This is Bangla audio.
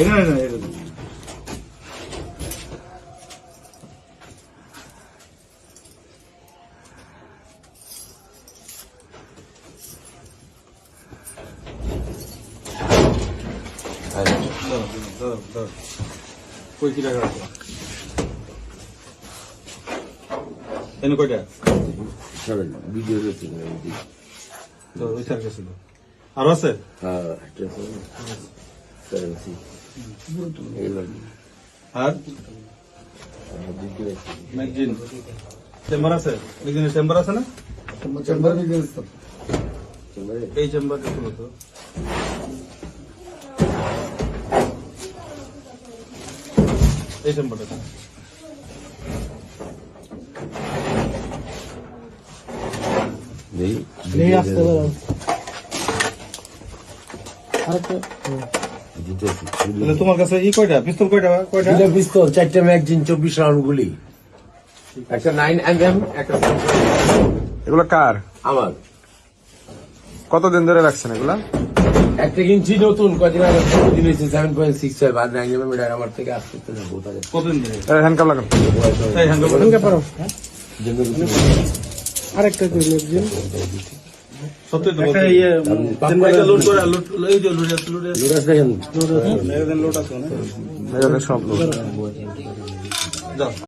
এখানে কই কি টাকা আছে এনে কয়টা ভিডিও তো ওই স্যার গেছিল আর আছে আর ম্যাগজিন চেম্বার আছে ম্যাগজিনের চেম্বার আছে না চেম্বার এই চেম্বার দেখুন তো এই চেম্বারটা নেই আসতে পারো তোমার কাছে ই কয়টা পিস্তল কয়টা দুটা পিস্তল, 4টা ম্যাগজিন, 24 রাউন্ড গুলি, একটা 9mm, একটা এগুলো কার? আমার। কতদিন ধরে রাখছেন এগুলা? একটা কিনছি নতুন, কদিন আগে দিন হয়েছে 7.65 আর 9mm এটা আমার থেকে আসতে তো যাবো তাহলে কতদিন ধরে হ্যান্ডকাপ লাগান। এই হ্যান্ডকাপ পারো আরেকটা করে ম্যাগজিন সত্যি তো একটা ইয়ে চেম্বারটা লোড করে এই যে লোড আছে দেখেন লোড আছে না সব লোক যাও